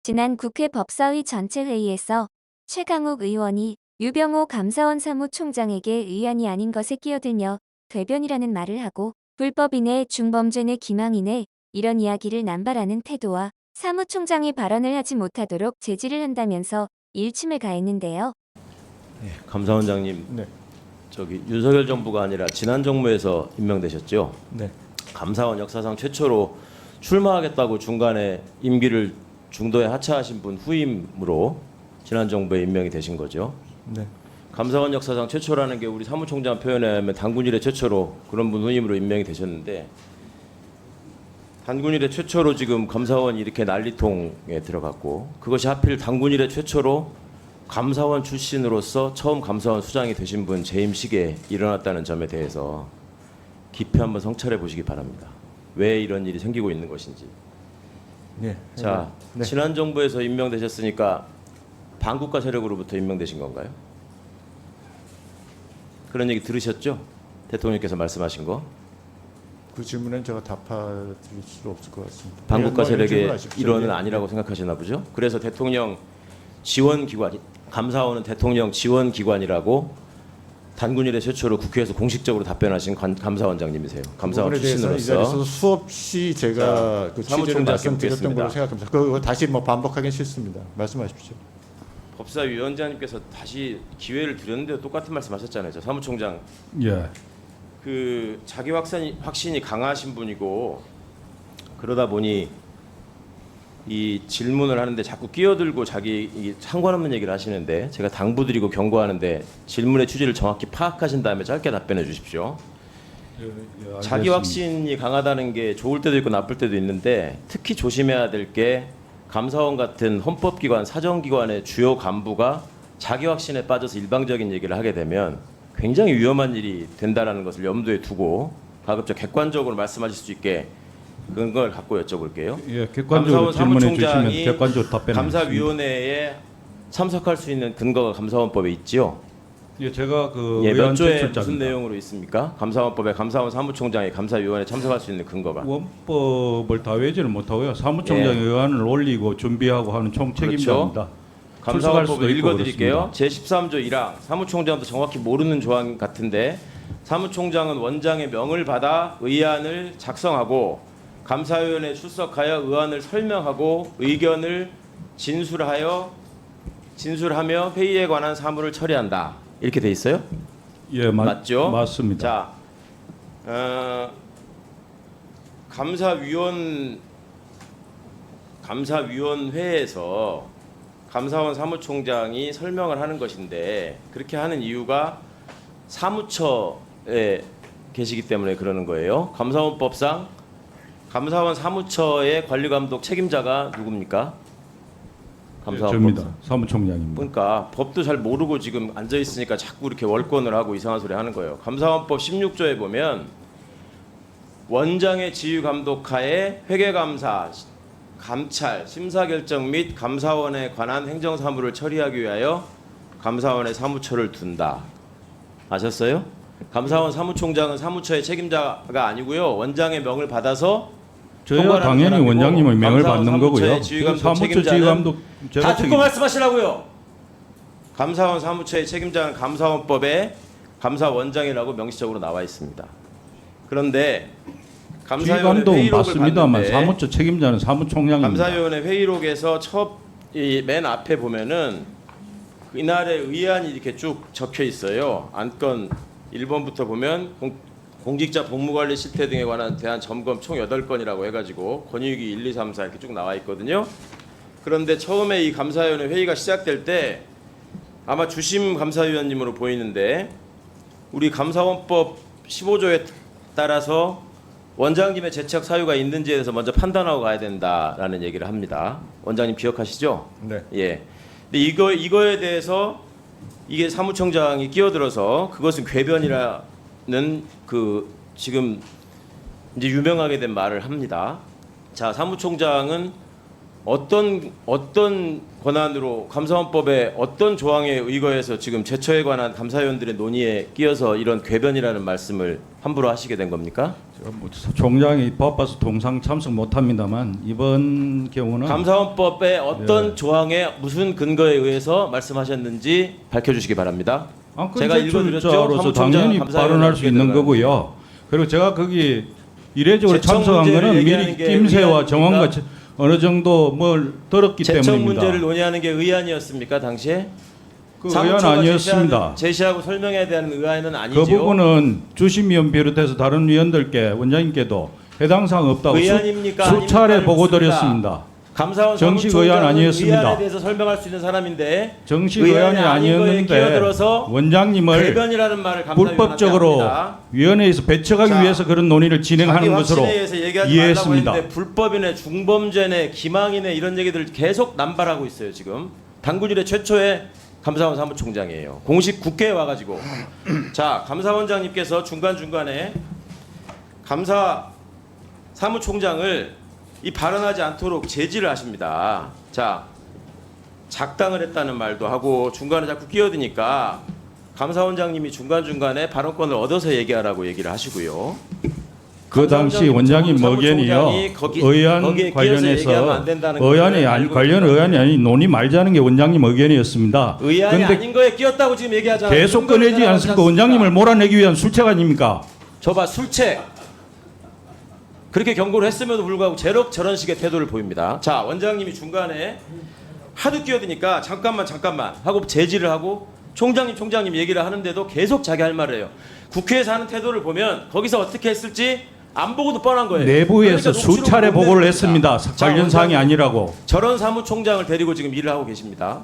지난 국회 법사위 전체 회의에서 최강욱 의원이 유병호 감사원 사무총장에게 의안이 아닌 것에 끼어들며 궤변이라는 말을 하고 불법이네 중범죄네 기망이네 이런 이야기를 남발하는 태도와 사무총장이 발언을 하지 못하도록 제지를 한다면서 일침을 가했는데요. 네, 감사원장님, 네. 저기 윤석열 정부가 아니라 지난 정부에서 임명되셨죠? 네. 감사원 역사상 최초로 출마하겠다고 중간에 임기를 중도에 하차하신 분 후임으로 지난 정부에 임명이 되신 거죠. 네. 감사원 역사상 최초라는 게 우리 사무총장 표현에 하면 단군 이래 최초로 그런 분 후임으로 임명이 되셨는데 단군 이래 최초로 지금 감사원이 이렇게 난리통에 들어갔고 그것이 하필 단군 이래 최초로 감사원 출신으로서 처음 감사원 수장이 되신 분 재임식에 일어났다는 점에 대해서 깊이 한번 성찰해 보시기 바랍니다. 왜 이런 일이 생기고 있는 것인지. 네. 자, 네. 지난 정부에서 임명되셨으니까 반국가 세력으로부터 임명되신 건가요? 그런 얘기 들으셨죠? 대통령께서 말씀하신 거. 그 질문엔 제가 답드릴 수 없을 것 같습니다. 반국가 네, 세력의 질문하십시오. 일원은 네. 아니라고 생각하시나 보죠? 그래서 대통령 지원 기관, 감사원은 대통령 지원 기관이라고 단군 이래 최초로 국회에서 공식적으로 답변하신 감사원장님이세요. 감사원 그 부분에 대해서 이 출신으로서. 자리에서 수없이 제가 그 취재를 사무총장께 말씀드렸던 묻겠습니다. 걸로 생각합니다. 그거 다시 뭐 반복하기는 싫습니다. 말씀하십시오. 법사위원장님께서 다시 기회를 드렸는데 똑같은 말씀하셨잖아요. 저 사무총장 예. 그 자기 확신이 강하신 분이고 그러다 보니 이 질문을 하는데 자꾸 끼어들고 자기 이 상관없는 얘기를 하시는데 제가 당부드리고 경고하는데 질문의 취지를 정확히 파악하신 다음에 짧게 답변해 주십시오. 자기 확신이 강하다는 게 좋을 때도 있고 나쁠 때도 있는데 특히 조심해야 될 게 감사원 같은 헌법기관, 사정기관의 주요 간부가 자기 확신에 빠져서 일방적인 얘기를 하게 되면 굉장히 위험한 일이 된다는 것을 염두에 두고 가급적 객관적으로 말씀하실 수 있게 그런 걸 갖고 여쭤볼게요. 예, 객관적으로 질문해 주시면 사무총장이 객관적으로 답변하겠습니다. 감사위원회에 참석할 수 있는 근거가 감사원법에 있지요. 예, 제가 그 예, 몇 의원 조에 제출자입니다. 무슨 내용으로 있습니까? 감사원법에 감사원 사무총장이 감사위원회에 참석할 수 있는 근거가. 원법을 다 외지는 못하고요. 사무총장이 예. 의안을 올리고 준비하고 하는 총 책임자입니다. 감사원법을 읽어드릴게요. 제13조 1항 사무총장도 정확히 모르는 조항 같은데 사무총장은 원장의 명을 받아 의안을 작성하고 감사위원회에 출석하여 의안을 설명하고 의견을 진술하며 회의에 관한 사무를 처리한다. 이렇게 돼 있어요? 예, 맞죠? 맞습니다. 자, 감사위원회에서 감사원 사무총장이 설명을 하는 것인데 그렇게 하는 이유가 사무처에 계시기 때문에 그러는 거예요. 감사원법상 감사원 사무처의 관리감독 책임자가 누굽니까? 저입니다. 사무총장입니다. 그러니까 법도 잘 모르고 지금 앉아 있으니까 자꾸 이렇게 월권을 하고 이상한 소리 하는 거예요. 감사원법 16조에 보면 원장의 지휘 감독하에 회계감사, 감찰, 심사 결정 및 감사원에 관한 행정 사무를 처리하기 위하여 감사원에 사무처를 둔다. 아셨어요? 감사원 사무총장은 사무처의 책임자가 아니고요. 원장의 명을 받아서 저야 당연히 원장님의 명을 받는 거고요. 지휘감독 사무처 지휘감독 제가 다 듣고 말씀하시라고요. 감사원 사무처의 책임자는 감사원법에 감사원장이라고 명시적으로 나와 있습니다. 그런데 감사위원회 지휘감독은 회의록을 맞습니다만 봤는데 사무처 책임자는 사무총장입니다. 감사위원회 회의록에서 맨 앞에 보면은 이날의 의안이 이렇게 쭉 적혀 있어요. 안건 1번부터 보면 공직자 복무관리 실태 등에 관한 대한 점검 총 8건이라고 해가지고 권유기 1, 2, 3, 4 이렇게 쭉 나와 있거든요. 그런데 처음에 이 감사위원회 회의가 시작될 때 아마 주심 감사위원님으로 보이는데 우리 감사원법 15조에 따라서 원장님의 재척 사유가 있는지에 대해서 먼저 판단하고 가야 된다라는 얘기를 합니다. 원장님 기억하시죠? 네. 예. 근데 이거에 대해서 이게 사무총장이 끼어들어서 그것은 궤변이라는 그 지금 이제 유명하게 된 말을 합니다. 자, 사무총장은 어떤 권한으로 감사원법의 어떤 조항에 의거해서 지금 제처에 관한 감사위원들의 논의에 끼어서 이런 궤변이라는 말씀을 함부로 하시게 된 겁니까? 총장이 바빠서 통상 참석 못합니다만 이번 경우는 감사원법의 어떤 조항에 무슨 근거에 의해서 말씀하셨는지 밝혀주시기 바랍니다. 제가 읽어드렸죠. 제출자로서 사무총장 당연히 감사위원회 발언할 수 있는 들어가는 거고요. 그리고 제가 거기 이례적으로 제청 참석한 문제를 거는 얘기하는 미리 게 낌새와 의안입니까? 정황과 어느 정도 뭘 들었기 제청 때문입니다. 문제를 논의하는 게 의안이었습니까 당시에? 그 의안 사무처가 아니었습니다. 제시하고 설명에 대한 의안은 아니죠. 그 부분은 주심위원 비롯해서 다른 위원들께 원장님께도 해당 사항 없다고 의안입니까? 수차례 아닙니까? 보고 묻습니다. 드렸습니다. 감사원 정식 사무총장은 의안 아니었습니다. 의안에 대해서 설명할 수 있는 사람인데 정식 의안이 의안이 아닌 거에 아니었는데 끼어들어서 원장님을 궤변이라는 말을 감사위원한테 불법적으로 합니다. 위원회에서 배척하기 자, 위해서 그런 논의를 진행하는 자기 것으로 확신에 의해서 얘기하지 이해했습니다. 말라고 했는데 불법이네, 중범죄네, 기망이네 이런 얘기들 계속 남발하고 있어요 지금. 당군 이래 최초의 감사원 사무총장이에요. 공식 국회에 와가지고 자 감사원장님께서 중간중간에 감사 사무총장을 이 발언하지 않도록 제지를 하십니다. 자 작당을 했다는 말도 하고 중간에 자꾸 끼어드니까 감사원장님이 중간중간에 발언권을 얻어서 얘기하라고 얘기를 하시고요. 그 당시 원장님 의견이요. 거기에 의안 끼어서 얘기하면 안 관련해서 된다는 의안이 거를 아니 알고 관련 있습니다. 의안이 아니 논의 말자는 게 원장님 의견이었습니다. 의안이 근데 아닌 거에 끼었다고 지금 얘기하잖아요. 계속 꺼내지 않습니까? 원장님을 몰아내기 위한 술책 아닙니까? 저봐 술책. 그렇게 경고를 했음에도 불구하고 저런 식의 태도를 보입니다. 자 원장님이 중간에 하도 끼어드니까 잠깐만 하고 제지를 하고 총장님 얘기를 하는데도 계속 자기 할 말을 해요. 국회에서 하는 태도를 보면 거기서 어떻게 했을지 안 보고도 뻔한 거예요. 내부에서 그러니까 녹취록을 수차례 못 보고를 내는 했습니다. 겁니다. 자, 관련 사항이 원장님, 아니라고. 저런 사무총장을 데리고 지금 일을 하고 계십니다.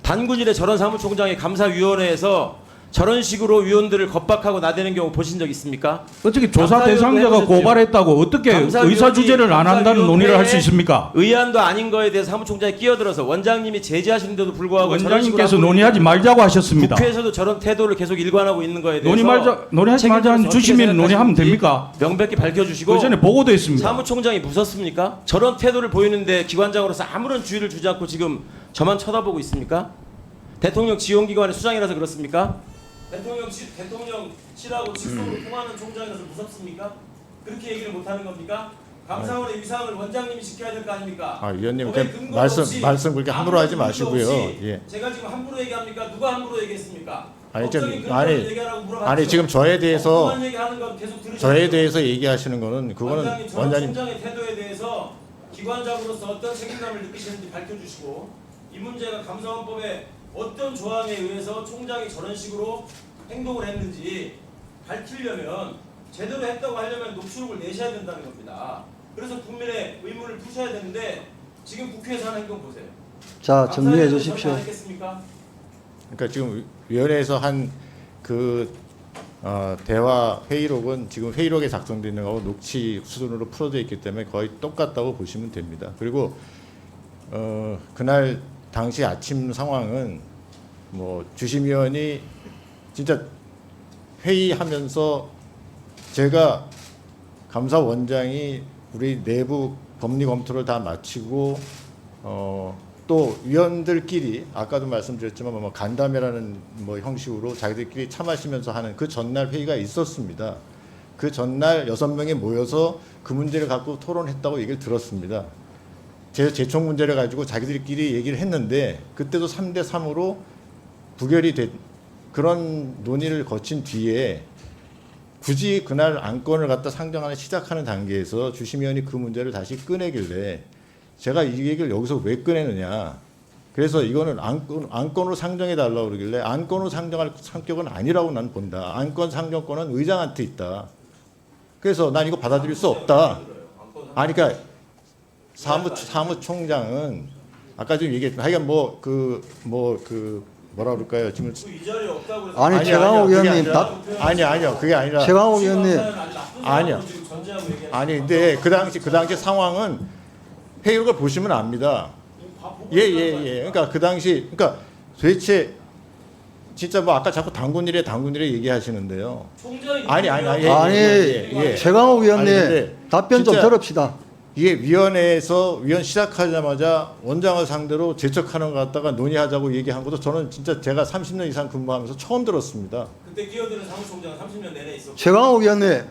단군일의 저런 사무총장이 감사위원회에서 저런 식으로 위원들을 겁박하고 나대는 경우 보신 적 있습니까? 어떻게 조사 감사위원회 대상자가 해보셨죠? 고발했다고 어떻게 감사위원이 의사 주제를 안 한다는 논의를 할 수 감사위원회에 있습니까? 의안도 아닌 거에 대해서 사무총장이 끼어들어서 원장님이 제지하시는데도 불구하고 저런 식으로 원장님께서 하고 논의하지 말자고 하셨습니다. 국회에서도 저런 태도를 계속 일관하고 있는 거에 대해서 논의하지 말자는 주시면 논의하면 됩니까? 명백히 밝혀주시고 그 전에 보고도 했습니다. 사무총장이 무섭습니까? 저런 태도를 보이는데 기관장으로서 아무런 주의를 주지 않고 지금 저만 쳐다보고 있습니까? 대통령 지원기관의 수장이라서 그렇습니까? 대통령실하고 직속으로 통하는 총장이라서 무섭습니까? 그렇게 얘기를 못하는 겁니까? 감사원의 위상을 원장님이 지켜야 될 거 아닙니까? 아, 위원님 법에 그 근거 없이 말씀 그렇게 함부로 하지 아무런 근거 마시고요. 없이 예. 제가 지금 함부로 얘기합니까? 누가 함부로 얘기했습니까? 아니, 법적인 좀, 아니, 근거를 얘기하라고 물어봤죠. 아니 지금 저에 대해서 엉뚱한 얘기하는 건 계속 들으셨죠? 저에 대해서 얘기하시는 거는 그거는 원장님, 저런 원장님 총장의 태도에 대해서 기관장으로서 어떤 책임감을 느끼시는지 밝혀주시고 이 문제가 감사원법의 어떤 조항에 의해서 총장이 저런 식으로 행동을 했는지 밝히려면 제대로 했다고 하려면 녹취록을 내셔야 된다는 겁니다. 그래서 국민의 의문을 푸셔야 되는데 지금 국회에서 하는 행동 보세요. 자, 정리해 주십시오. 안 했겠습니까? 그러니까 지금 위원회에서 한 그 대화 회의록은 지금 회의록에 작성되어 있는 거하고 녹취 수준으로 풀어져 있기 때문에 거의 똑같다고 보시면 됩니다. 그리고 그날 당시 아침 상황은 뭐 주심위원이 진짜 회의하면서 제가 감사원장이 우리 내부 법리 검토를 다 마치고 또 위원들끼리 아까도 말씀드렸지만 뭐 간담회라는 뭐 형식으로 자기들끼리 차 마시면서 하는 그 전날 회의가 있었습니다. 그 전날 6명이 모여서 그 문제를 갖고 토론했다고 얘기를 들었습니다. 제총 문제를 가지고 자기들끼리 얘기를 했는데 그때도 3대 3으로 부결이 된 그런 논의를 거친 뒤에 굳이 그날 안건을 갖다 상정하는 시작하는 단계에서 주심위원이 그 문제를 다시 꺼내길래 제가 이 얘기를 여기서 왜 꺼내느냐. 그래서 이거는 안건으로 상정해 달라고 그러길래 안건으로 상정할 성격은 아니라고 난 본다. 안건 상정권은 의장한테 있다. 그래서 난 이거 받아들일 수 없다. 아니 그러니까 사무총장은 아까 지금 얘기했지만 하여간 뭐라 그럴까요? 지금 이 자리에 없다고 해서 아니, 최강욱 의원님 아니요. 그게 아니라 최강욱 의원님 아니요. 아니 근데 그 당시 상황은 회의록을 보시면 압니다. 예. 그러니까 그 당시 그러니까 도대체 진짜 뭐 아까 자꾸 당군일에 얘기하시는데요. 아니. 아니, 최강욱 의원님 아니, 근데 답변 좀 진짜 들읍시다. 이게 위원회에서 위원 시작하자마자 원장을 상대로 재척하는 것 갖다가 논의하자고 얘기한 것도 저는 진짜 제가 30년 이상 근무하면서 처음 들었습니다. 그때 끼어드는 사무총장은 30년 내내 있었고. 최강욱 의원님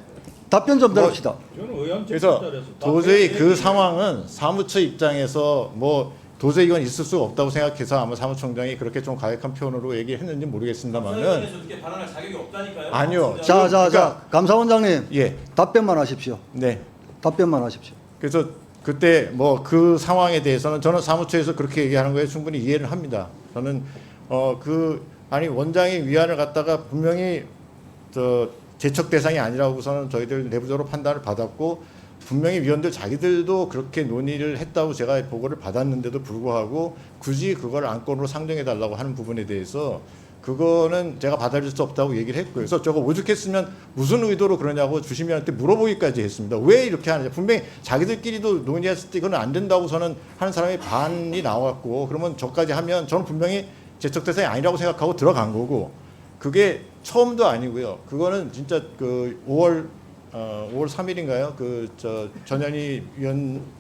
답변 좀 들읍시다. 저는 의원 그래서 책임자라서 도저히 그 상황은 사무처 입장에서 뭐 도저히 이건 있을 수가 없다고 생각해서 아마 사무총장이 그렇게 좀 가혹한 표현으로 얘기했는지 모르겠습니다만은 그렇게 발언할 자격이 없다니까요. 아니요. 자, 그러니까- 감사원장님 예, 답변만 하십시오. 네. 답변만 하십시오. 그래서 그때 뭐 그 상황에 대해서는 저는 사무처에서 그렇게 얘기하는 거에 충분히 이해를 합니다. 저는 아니 원장이 위안을 갖다가 분명히 제척 대상이 아니라고서는 저희들 내부적으로 판단을 받았고 분명히 위원들 자기들도 그렇게 논의를 했다고 제가 보고를 받았는데도 불구하고 굳이 그걸 안건으로 상정해 달라고 하는 부분에 대해서 그거는 제가 받아들일 수 없다고 얘기를 했고요. 그래서 저거 오죽했으면 무슨 의도로 그러냐고 주심위원한테 물어보기까지 했습니다. 왜 이렇게 하느냐. 분명히 자기들끼리도 논의했을 때 이건 안 된다고 저는 하는 사람이 반이 나왔고 그러면 저까지 하면 저는 분명히 제척 대상이 아니라고 생각하고 들어간 거고 그게 처음도 아니고요. 그거는 진짜 그 5월 3일인가요? 전현희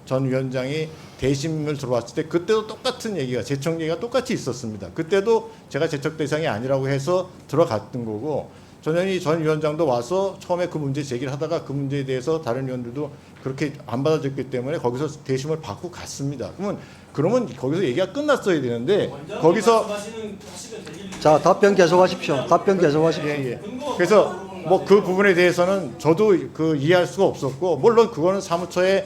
전 위원장이 대심을 들어왔을 때 그때도 똑같은 얘기가 제척 얘기가 똑같이 있었습니다. 그때도 제가 제척 대상이 아니라고 해서 들어갔던 거고 전현희 전 위원장도 와서 처음에 그 문제 제기를 하다가 그 문제에 대해서 다른 위원들도 그렇게 안 받아줬기 때문에 거기서 대심을 받고 갔습니다. 그러면 거기서 얘기가 끝났어야 되는데 거기서 자, 답변 계속하십시오. 답변 계속하십시오. 예. 그래서 뭐 그 부분에 대해서는 저도 그 이해할 수가 없었고 물론 그거는 사무처의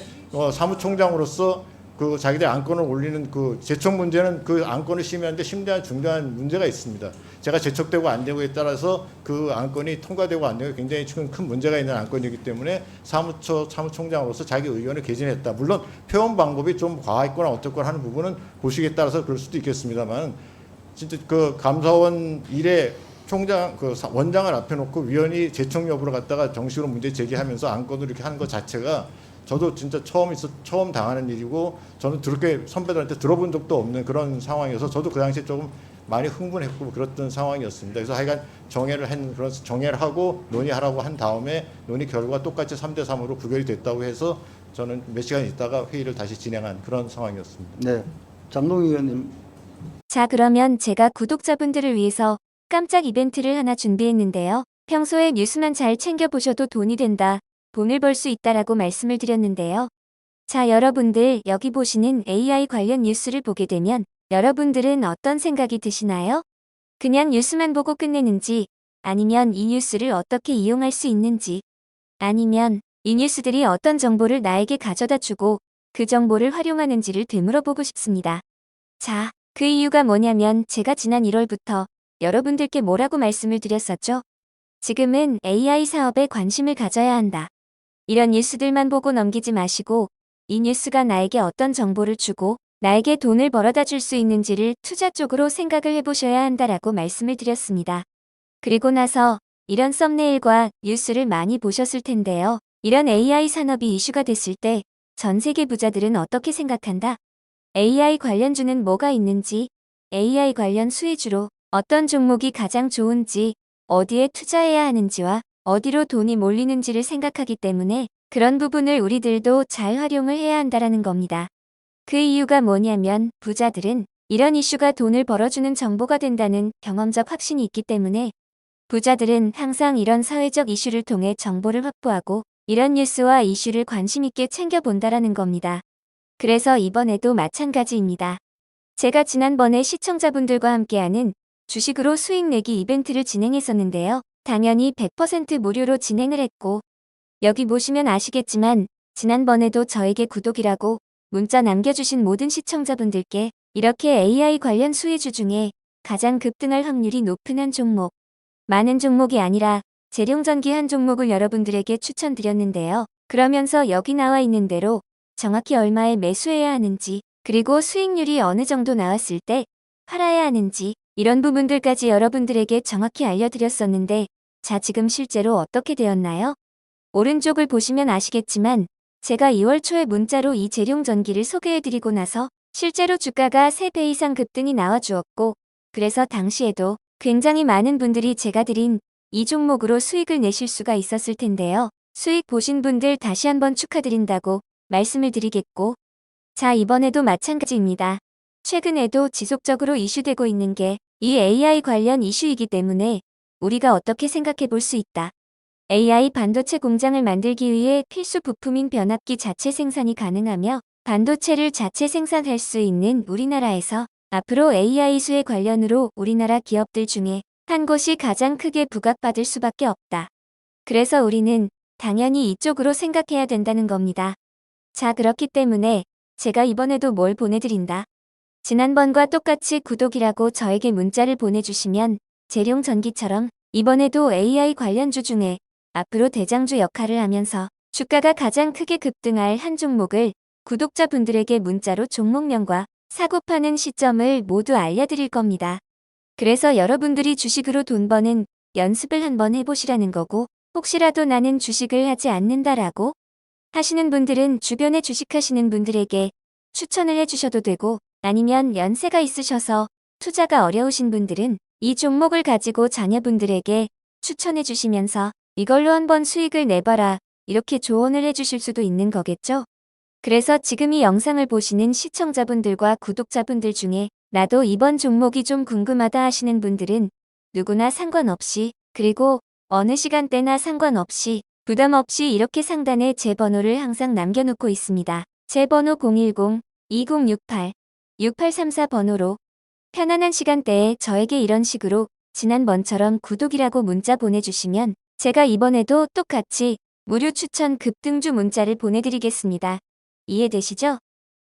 사무총장으로서 그 자기들 안건을 올리는 그 제척 문제는 그 안건을 심의하는데 심대한 중대한 문제가 있습니다. 제가 제척되고 안 되고에 따라서 그 안건이 통과되고 안 되고 굉장히 큰 문제가 있는 안건이기 때문에 사무총장으로서 자기 의견을 개진했다. 물론 표현 방법이 좀 과했거나 어떻거나 하는 부분은 고식에 따라서 그럴 수도 있겠습니다만 진짜 그 감사원 일에 총장 원장을 앞에 놓고 위원이 제청 여부를 갖다가 정식으로 문제 제기하면서 안건을 이렇게 하는 것 자체가 저도 진짜 처음 당하는 일이고 저는 그렇게 선배들한테 들어본 적도 없는 그런 상황이어서 저도 그 당시에 조금 많이 흥분했고 그랬던 상황이었습니다. 그래서 하여간 정회를 하고 논의하라고 한 다음에 논의 결과가 똑같이 3대3으로 부결이 됐다고 해서 저는 몇 시간 있다가 회의를 다시 진행한 그런 상황이었습니다. 네. 장동희 의원님. 자, 그러면 제가 구독자분들을 위해서 깜짝 이벤트를 하나 준비했는데요. 평소에 뉴스만 잘 챙겨보셔도 돈이 된다, 돈을 벌 수 있다라고 말씀을 드렸는데요. 자, 여러분들 여기 보시는 AI 관련 뉴스를 보게 되면 여러분들은 어떤 생각이 드시나요? 그냥 뉴스만 보고 끝내는지, 아니면 이 뉴스를 어떻게 이용할 수 있는지, 아니면 이 뉴스들이 어떤 정보를 나에게 가져다 주고 그 정보를 활용하는지를 되물어보고 싶습니다. 자, 그 이유가 뭐냐면 제가 지난 1월부터 여러분들께 뭐라고 말씀을 드렸었죠? 지금은 AI 사업에 관심을 가져야 한다. 이런 뉴스들만 보고 넘기지 마시고 이 뉴스가 나에게 어떤 정보를 주고 나에게 돈을 벌어다 줄 수 있는지를 투자 쪽으로 생각을 해보셔야 한다라고 말씀을 드렸습니다. 그리고 나서 이런 썸네일과 뉴스를 많이 보셨을 텐데요. 이런 AI 산업이 이슈가 됐을 때 전 세계 부자들은 어떻게 생각한다? AI 관련주는 뭐가 있는지, AI 관련 수혜주로 어떤 종목이 가장 좋은지, 어디에 투자해야 하는지와 어디로 돈이 몰리는지를 생각하기 때문에 그런 부분을 우리들도 잘 활용을 해야 한다라는 겁니다. 그 이유가 뭐냐면 부자들은 이런 이슈가 돈을 벌어주는 정보가 된다는 경험적 확신이 있기 때문에 부자들은 항상 이런 사회적 이슈를 통해 정보를 확보하고 이런 뉴스와 이슈를 관심 있게 챙겨본다라는 겁니다. 그래서 이번에도 마찬가지입니다. 제가 지난번에 시청자분들과 함께하는 주식으로 수익 내기 이벤트를 진행했었는데요. 당연히 100% 무료로 진행을 했고 여기 보시면 아시겠지만 지난번에도 저에게 구독이라고 문자 남겨주신 모든 시청자분들께 이렇게 AI 관련 수혜주 중에 가장 급등할 확률이 높은 한 종목, 많은 종목이 아니라 재룡전기 한 종목을 여러분들에게 추천드렸는데요. 그러면서 여기 나와 있는 대로 정확히 얼마에 매수해야 하는지, 그리고 수익률이 어느 정도 나왔을 때 팔아야 하는지 이런 부분들까지 여러분들에게 정확히 알려드렸었는데 자, 지금 실제로 어떻게 되었나요? 오른쪽을 보시면 아시겠지만 제가 2월 초에 문자로 이 재룡전기를 소개해드리고 나서 실제로 주가가 3배 이상 급등이 나와주었고 그래서 당시에도 굉장히 많은 분들이 제가 드린 이 종목으로 수익을 내실 수가 있었을 텐데요. 수익 보신 분들 다시 한번 축하드린다고 말씀을 드리겠고, 자, 이번에도 마찬가지입니다. 최근에도 지속적으로 이슈되고 있는 게 이 AI 관련 이슈이기 때문에 우리가 어떻게 생각해 볼 수 있다. AI 반도체 공장을 만들기 위해 필수 부품인 변압기 자체 생산이 가능하며 반도체를 자체 생산할 수 있는 우리나라에서 앞으로 AI 수혜 관련으로 우리나라 기업들 중에 한 곳이 가장 크게 부각받을 수밖에 없다. 그래서 우리는 당연히 이쪽으로 생각해야 된다는 겁니다. 자, 그렇기 때문에 제가 이번에도 뭘 보내드린다. 지난번과 똑같이 구독이라고 저에게 문자를 보내주시면 재룡 전기처럼 이번에도 AI 관련주 중에 앞으로 대장주 역할을 하면서 주가가 가장 크게 급등할 한 종목을 구독자분들에게 문자로 종목명과 사고 파는 시점을 모두 알려드릴 겁니다. 그래서 여러분들이 주식으로 돈 버는 연습을 한번 해보시라는 거고, 혹시라도 나는 주식을 하지 않는다라고 하시는 분들은 주변에 주식하시는 분들에게 추천을 해주셔도 되고, 아니면 연세가 있으셔서 투자가 어려우신 분들은 이 종목을 가지고 자녀분들에게 추천해 주시면서 이걸로 한번 수익을 내봐라, 이렇게 조언을 해주실 수도 있는 거겠죠? 그래서 지금 이 영상을 보시는 시청자분들과 구독자분들 중에 나도 이번 종목이 좀 궁금하다 하시는 분들은 누구나 상관없이, 그리고 어느 시간대나 상관없이 부담 없이 이렇게 상단에 제 번호를 항상 남겨놓고 있습니다. 제 번호 010-2068-6834 번호로 편안한 시간대에 저에게 이런 식으로 지난번처럼 구독이라고 문자 보내주시면 제가 이번에도 똑같이 무료 추천 급등주 문자를 보내드리겠습니다. 이해되시죠?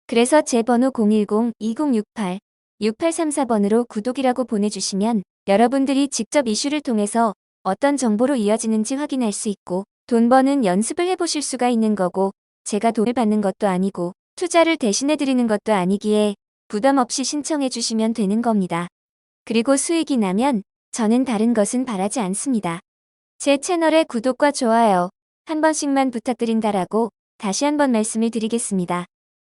그래서 제 번호 010-2068-6834 번호로 구독이라고 보내주시면 여러분들이 직접 이슈를 통해서 어떤 정보로 이어지는지 확인할 수 있고 돈 버는 연습을 해보실 수가 있는 거고, 제가 돈을 받는 것도 아니고 투자를 대신해드리는 것도 아니기에 부담 없이 신청해 주시면 되는 겁니다. 그리고 수익이 나면 저는 다른 것은 바라지 않습니다. 제 채널의 구독과 좋아요 한 번씩만 부탁드린다라고 다시 한번 말씀을 드리겠습니다.